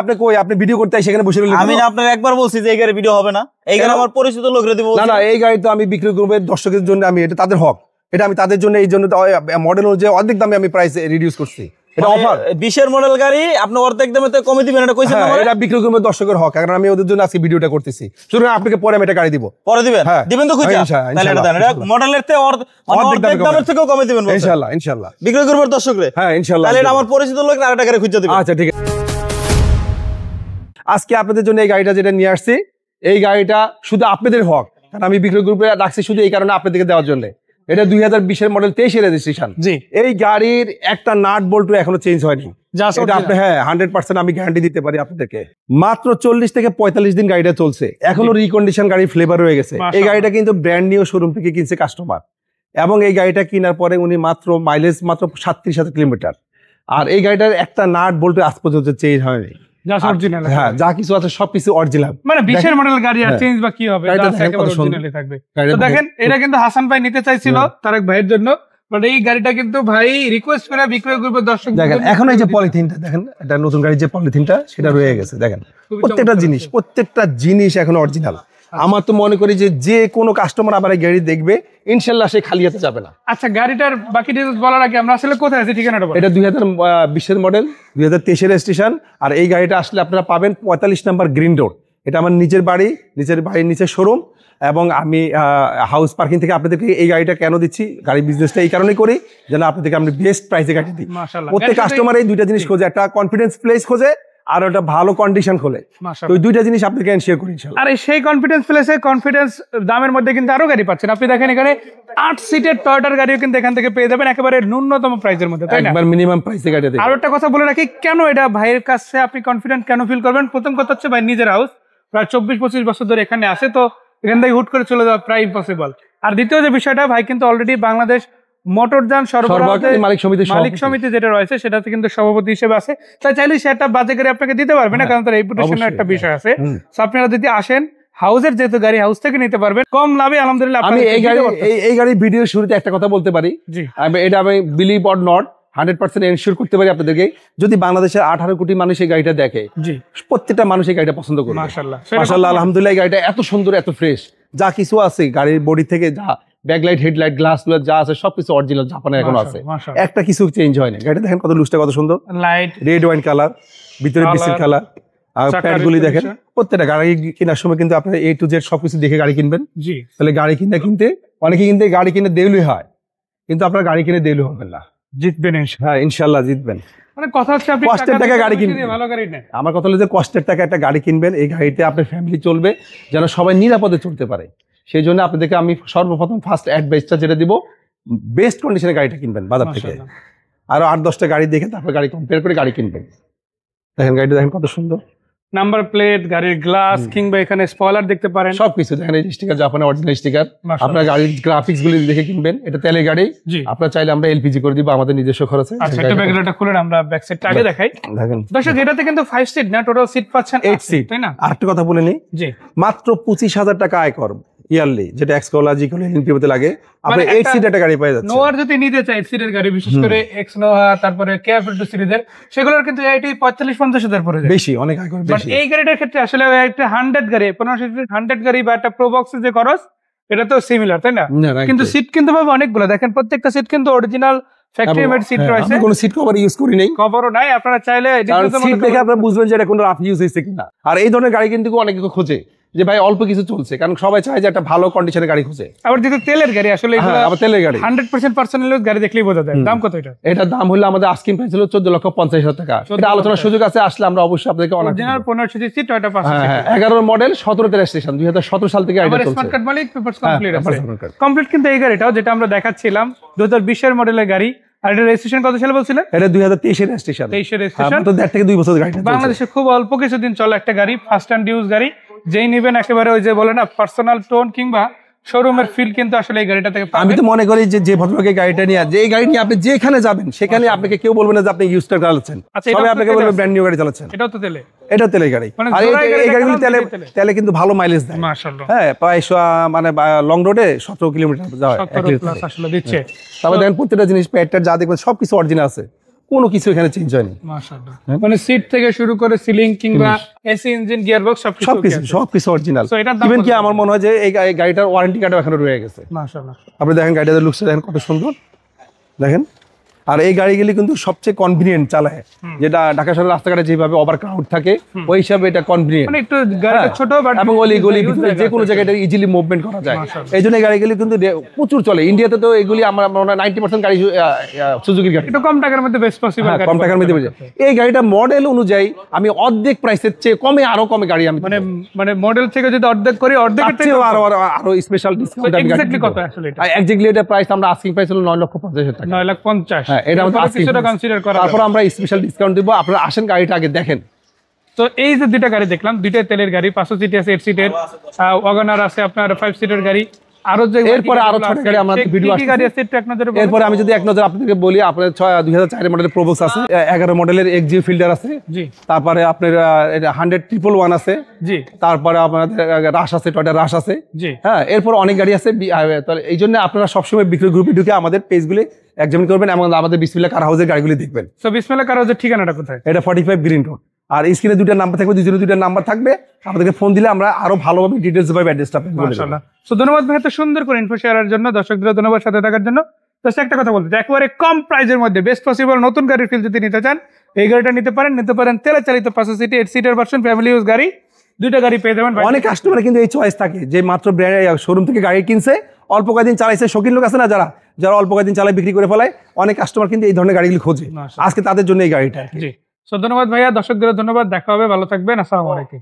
আপনি কই আপনি ভিডিও করতে সেখানে বসে রইলেন? আমি না আপনার একবার বলছি যে এই গাড়ি ভিডিও হবে না, এই গাড়ি আমার পরিচিত লোকরে দিব। না না, এই গাড়ি তো আমি বিক্রি করব দর্শকের জন্য, আমি এটা তাদের হক, এটা আমি তাদের জন্য, এই জন্য মডেল অনুযায়ী অর্ধেক দামে আমি প্রাইস রিডিউস করছি। এটা অফার 20 এর মডেল গাড়ি আপনি অর্ধেক দামে তো কমে দিবেন, এটা কইছেন না? এটা বিক্রি করব দর্শকের হক, কারণ আমি ওদের জন্য আজকে ভিডিওটা করতেছি। শুনুন, আপনাকে পরে আমি এটা গাড়ি দিব। পরে দিবেন? দিবেন তো খুঁজা, তাহলে এটা দেন, এটা মডেলের থেকে অর্ধেক দামের থেকেও কমে দিবেন ইনশাআল্লাহ। ইনশাআল্লাহ বিক্রি করব দর্শকরে। হ্যাঁ ইনশাআল্লাহ, তাহলে এটা আমার পরিচিত লোকরা আরেকটা গাড়ি খুঁজে দিবেন। আচ্ছা ঠিক আছে। আজকে আপনাদের জন্য এই গাড়িটা যেটা নিয়ে আসছি, এই গাড়িটা শুধু আপনাদের হক, কারণ আমি বিক্রয় গ্রুপে রাখছি শুধু এই কারণে আপনাদেরকে দেওয়ার জন্য। এটা 2020 এর মডেল, 23 এর রেজিস্ট্রেশন। জি, এই গাড়ির একটা নাট বল্টু এখনো চেঞ্জ হয়নি। এটা আপনি 100% আমি গ্যারান্টি দিতে পারি আপনাদেরকে। মাত্র 40 থেকে 45 দিন গাড়িটা চলছে, এখনো রিকন্ডিশন গাড়ির ফ্লেভার রয়ে গেছে। এই গাড়িটা কিন্তু ব্র্যান্ড নিউ শোরুম থেকে কিনছে কাস্টমার, এবং এই গাড়িটা কেনার পরে উনি মাত্র মাইলেজ মাত্র 37,000 কিলোমিটার। আর এই গাড়িটার একটা নাট বল্টু আজ পর্যন্ত চেঞ্জ হয়নি। হ্যাঁ, যা কিছু আছে সবকিছু অরিজিনাল। মানে 20 এর মডেল গাড়ি আর চেঞ্জ বা কি হবে, অরিজিনালি থাকবে। তো দেখেন, এটা কিন্তু হাসান ভাই নিতে চাইছিল তারেক ভাইয়ের জন্য, বাট এই গাড়িটা কিন্তু ভাই রিকোয়েস্ট করে বিক্রয় করবে দর্শক। দেখেন এখন এই যে পলিথিনটা দেখেন, এটা নতুন গাড়ির যে পলিথিনটা সেটা রয়ে গেছে। দেখেন প্রত্যেকটা জিনিস এখন অরিজিনাল। আমার তো মনে করি যে যে কোনো কাস্টমার আবার এই গাড়ি দেখবে ইনশাল্লাহ সে খালি হাতে যাবে না। আচ্ছা, গাড়িটার বাকি ডিটেইলস বলার আগে আমরা আসলে কোথায় আছি ঠিকানাটা বলুন। এটা 2020 এর মডেল, 2023 এর রেজিস্ট্রেশন। আর এই গাড়িটা আসলে আপনারা পাবেন 45 নম্বর গ্রিন রোড। এটা আমার নিজের বাড়ির নিচের শোরুম, এবং আমি হাউস পার্কিং থেকে আপনাদেরকে এই গাড়িটা কেন দিচ্ছি, গাড়ি বিজনেসটা এই কারণেই করি যেন আপনাদেরকে আমি বেস্ট প্রাইসে গাড়ি দিই। প্রত্যেক কাস্টমার এই দুইটা জিনিস খোঁজে, একটা কনফিডেন্স প্লেস খোঁজে আর ওটা ভালো কন্ডিশন খোলে। তো দুইটা জিনিস আপনাকে শেয়ার করি ইনশাআল্লাহ। আর সেই কনফিডেন্স প্লেসে কনফিডেন্স দামের মধ্যে কিন্তু আরো গাড়ি পাচ্ছেন। আপনি দেখেন এখানে 8 সিটের টয়োটার গাড়িও কিন্তু এখান থেকে পেয়ে যাবেন একেবারে ন্যূনতম প্রাইসের মধ্যে, তাই না? একবার মিনিমাম প্রাইসে গাড়ি দেবেন। আর একটা কথা বলে রাখি, কেন এটা ভাইয়ের কাছে আপনি কনফিডেন্ট কেন ফিল করবেন? প্রথম কথা হচ্ছে ভাই নিজের হাউস, প্রায় 24-25 বছর ধরে এখানে আসে, তো এখান থেকে হুট করে চলে যাওয়া প্রায় ইম্পসিবল। আর দ্বিতীয় যে বিষয়টা, ভাই কিন্তু অলরেডি বাংলাদেশ মোটরযান সরবরাহকারী মালিক সমিতি যেটা রয়েছে সেটাতে কিন্তু সভাপতি হিসেবে আছে, তাই চাইলে সে একটা বাজে গাড়ি আপনাকে দিতে পারবে না, কারণ তার রেপুটেশনের একটা বিষয় আছে। আপনারা যদি আসেন হাউসের যেহেতু গাড়ি, হাউস থেকে নিতে পারবেন কম লাভে আলহামদুলিল্লাহ। আমি এই গাড়ির ভিডিও শুরুতে একটা কথা বলতে পারি, এটা আমি বিলিভ অর নট 100% এনশিওর করতে পারি আপনাদেরকে, যদি বাংলাদেশের 18 কোটি মানুষ এই গাড়িটা দেখে, প্রত্যেকটা মানুষ এই গাড়িটা পছন্দ করবে। মাশাআল্লাহ আলহামদুলিল্লাহ, এই গাড়িটা এত সুন্দর এত ফ্রেশ, যা কিছু আছে গাড়ির বডি থেকে, যা ব্যাকলাইট হেডলাইট গ্লাস যা আছে সবকিছু অরিজিনাল জাপানের এখনো আছে, একটা কিছু চেঞ্জ হয়নি। গাড়িটা দেখেন কত লুজটা কত সুন্দর, লাইট রেড ওয়াইন কালার, ভিতরে বিসিল কালার, আর প্যাডগুলি দেখেন। প্রত্যেকটা গাড়ি কেনার সময় কিন্তু আপনারা A to Z সবকিছু দেখে গাড়ি কিনবেন। তাহলে গাড়ি কিনতে অনেকে কিন্তু গাড়ি কিনে দেউলি হয়, কিন্তু আপনারা গাড়ি কিনে দেউলি হবেন না, জিতবেন। হ্যাঁ ইনশাআল্লাহ জিতবেন। মানে কথা হচ্ছে আপনি কষ্টের টাকা গাড়ি কিনবেন, ভালো গাড়ি নেন। আমার কথা হলো যে কষ্টের টাকা একটা গাড়ি কিনবেন, এই গাড়িতে আপনার ফ্যামিলি চলবে, যেন সবাই নিরাপদে চলতে পারে। সেই জন্য আপনাদেরকে আমি সর্বপ্রথম ফার্স্ট অ্যাডভাইসটা যেটা দিব, বেস্ট কন্ডিশনের গাড়িটা কিনবেন বাজার থেকে, আরো 8-10টা গাড়ি দেখে তারপর গাড়ি কম্পেয়ার করে গাড়ি কিনবেন। দেখেন গাড়িটা দেখেন কত সুন্দর, নাম্বার প্লেট, গাড়ির গ্লাস, কিংবা এখানে স্পয়লার দেখতে পারেন, সবকিছু দেখেন। এই স্টিকার জাপানের অরিজিনাল স্টিকার, আপনার গাড়ির গ্রাফিক্স গুলি দেখে কিনবেন। এটা তেলের গাড়ি, আপনার চাইলে আমরা এলপিজি করে দিব আমাদের নিজস্ব খরচে। আচ্ছা, এটা ব্যাকলাইটটা খুলে আমরা ব্যাক সাইডটা আগে দেখাই। দেখেন দর্শক, এটাতে কিন্তু 5 সিট না, টোটাল সিট পাচ্ছেন 8 সিট, তাই না? আরেকটা কথা বলে নি, জি মাত্র 25,000 টাকা আয় কর ইয়ারলি, যেটা এক্সকোলা জিকোলা এনপিওতে লাগে, আপনি 8 সিট একটা গাড়ি পেয়ে যাচ্ছেন। নোয়ার যদি নিতে চাই 8 সিটের গাড়ি, বিশেষ করে এক্স নোয়া, তারপরে কেএফ2 সিরিজের, সেগুলোর কিন্তু এইটি 45-50 হাজার পড়ে যায়, বেশি, অনেক আয় করে বেশি। এই গাড়িটার ক্ষেত্রে আসলে একটা 100 গাড়ি, 15 সিটের 100 গাড়ি বা একটা প্রো বক্সের যে খরচ, এটা তো সিমিলার, তাই না? কিন্তু সিট কিন্তু পাবে অনেকগুলো। দেখেন প্রত্যেকটা সিট কিন্তু অরিজিনাল ফ্যাক্টরি মেড সিট রয়েছে, কোনো সিট কভার ইউজ করি নাই, কভারও নাই। আপনারা চাইলে সিট দেখে আপনারা বুঝবেন যে এটা কোনো রাফ ইউজ হয়েছে কিনা। আর এই ধরনের গাড়ি কিন্তু অনেকে খোঁজে যে ভাই অল্প কিছু চলছে, কারণ সবাই চায় যে একটা ভালো কন্ডিশনের গাড়ি খুঁজে। আবার যেহেতু তেলের গাড়ি, আসলে আবার তেলের গাড়ি 100% পার্সোনাল ইউজ গাড়ি দেখলেই বোঝা যায়। দাম কত এটা? এটার দাম হলো আমাদের আস্কিং প্রাইস হলো 14,50,000 টাকা। এটা আলোচনার সুযোগ আছে, আসলে আমরা অবশ্যই আপনাদেরকে অনেক original 15 CC Toyota 11 model, 17 registration, 2017 সাল থেকে গাড়িটা চলছে। স্মার্ট কার্ড মালিক, পেপারস কমপ্লিট আছে, কমপ্লিট। কিন্তু এই গাড়িটাও যেটা আমরা দেখাচ্ছিলাম 2020 এর মডেলের গাড়ি, আর এটা রেজিস্ট্রেশন কত সালে বলছিলেন? এটা 2023 এর রেজিস্ট্রেশন। 23 এর রেজিস্ট্রেশন, তো 1.5 থেকে 2 বছর গাড়িটা বাংলাদেশে খুব অল্প কিছুদিন চলা একটা গাড়ি, ফার্স্ট হ্যান্ড ইউজ গাড়ি। যেই নেবেন একেবারে ওই যে বলে না পার্সোনাল টোন কিংবা শোরুমের ফিল কিন্তু আসলে এই গাড়িটা থেকে পাবেন। আমি তো মনে করি যে ভদ্রলোকের গাড়িটা নিয়ে, যে এই গাড়ি নিয়ে আপনি যেখানে যাবেন সেখানে আপনাকে কেউ বলবে না যে আপনি ইউজ কার চালাচ্ছেন, সবাই আপনাকে বলবে ব্র্যান্ড নিউ গাড়ি চালাচ্ছেন। এটাও তো তেলে, এটা তেলের গাড়ি। আর এই গাড়িগুলো তেলে কিন্তু ভালো মাইলেজ দেয় মাশাআল্লাহ। হ্যাঁ, প্রায় মানে লং রোডে 17 কিলোমিটার যায়, 17 প্লাস আসলে দিচ্ছে। তবে দেখেন প্রত্যেকটা জিনিস প্যাডটার যা দেখবেন সবকিছু অরিজিনাল আছে, কোনো কিছু এখানে চেঞ্জ হয়নি। মাশাআল্লাহ, মানে সিট থেকে শুরু করে সিলিং কিংবা এসি ইঞ্জিন গিয়ারবক্স সবকিছু অরিজিনাল। ইভেন কি আমার মনে হয় যে এই গাড়িটার ওয়ারেন্টি কার্ডও এখনো রয়ে গেছে। মাশাআল্লাহ, আপনি দেখেন গাড়িটার লুকস দেখেন কত সুন্দর, দেখেন। আর এই গাড়িগুলি কিন্তু সবচেয়ে কনভিনিয়েন্ট চালায়, যেটা ঢাকা শহরের রাস্তাঘাটে যেভাবে ওভার ক্রাউড থাকে ওই হিসাবে এটা কনভিনিয়েন্ট, মানে একটু গাড়িটা ছোট বাট এবং অলি-গলি যে কোনো জায়গায় ইজিলি মুভমেন্ট করা যায়। এই জন্য এই গাড়িগুলি কিন্তু প্রচুর চলে। ইন্ডিয়াতে তো এগুলি আমার মনে হয় 90% গাড়ি সুজুকির গাড়ি, একটু কম টাকার মধ্যে বেস্ট পসিবল, কম টাকার মধ্যে। এই গাড়িটা মডেল অনুযায়ী আমি অর্ধেক প্রাইসের চেয়ে আরো কমে গাড়ি আমি মানে মডেল থেকে যদি অর্ধেক করি অর্ধেকের থেকে আরো স্পেশাল ডিসকাউন্ট। এক্স্যাক্টলি কত আসলে এটা? এক্স্যাক্টলি এটা প্রাইস আমরা আস্কিং প্রাইস হলো 9,50,000 টাকা। 9,50,000। হ্যাঁ, এটা আমাদের কিছুটা কনসিডার করা, তারপর আমরা স্পেশাল ডিসকাউন্ট দিব। আপনারা আসেন, গাড়িটা আগে দেখেন। তো এই যে দুইটা গাড়ি দেখলাম, দুইটাই তেলের গাড়ি, 500 সিট আছে, 8 সিটের ওয়াগনার আছে, আপনার 5 সিটের গাড়ি, আরো যে এরপরে আরো ছোট গাড়ি আমাদের ভিডিও আসছে। গাড়ি আছে একটু এক নজরে বলুন। এরপরে আমি যদি এক নজর আপনাদেরকে বলি, আপনার 2004 মডেলের প্রোবক্স আছে, 11 মডেলের এক্সজি ফিল্ডার আছে, জি। তারপরে আপনার 100-111 আছে, জি। তারপরে আপনাদের রাশ আছে, টয়টা রাশ আছে, জি। হ্যাঁ। এরপর অনেক গাড়ি আছে। তাহলে এই জন্য আপনারা সবসময় বিক্রি গ্রুপে ঢুকে আমাদের পেজগুলি এক্সামিন করবেন এবং আমাদের বিসমিল্লাহ কার হাউসের গাড়িগুলি দেখবেন। তো বিসমিল্লাহ কার হাউসের ঠিকানাটা কোথায়? এটা 45 গ্রিন রোড। আর স্ক্রিনে দুইটা নাম্বার থাকবে, দুইটা নাম্বার থাকবে, আমাদেরকে ফোন দিলে আমরা আরো ভালোভাবে ডিটেইলস পাবে, অ্যাড্রেসটা পাবে। মাশাআল্লাহ। সো ধন্যবাদ ভাই এত সুন্দর করে ইনফো শেয়ারের জন্য, দর্শকদের ধন্যবাদ সাথে থাকার জন্য। তো একটা কথা বলতে চাই, একেবারে কম প্রাইসের মধ্যে বেস্ট পসিবল নতুন গাড়ির ফিল যদি নিতে চান, এই গাড়িটা নিতে পারেন তেলে চালিত 500 সিটি 8 সিটের ভার্সন ফ্যামিলি ইউজ গাড়ি, দুইটা গাড়ি পেয়ে যাবেন। অনেক কাস্টমার কিন্তু এই চয়েস থাকে যে মাত্র শোরুম থেকে গাড়ি কিনছে, অল্প কয়েকদিন চালাইছে, শৌখিন লোক আছে না যারা অল্প কয়েকদিন চালাই বিক্রি করে ফেলায়, অনেক কাস্টমার কিন্তু এই ধরনের গাড়িগুলি খোঁজে। আজকে তাদের জন্য এই গাড়িটা। জি। সো ধন্যবাদ ভাইয়া, দর্শকদের ধন্যবাদ, দেখা হবে, ভালো থাকবেন, আসসালামু আলাইকুম।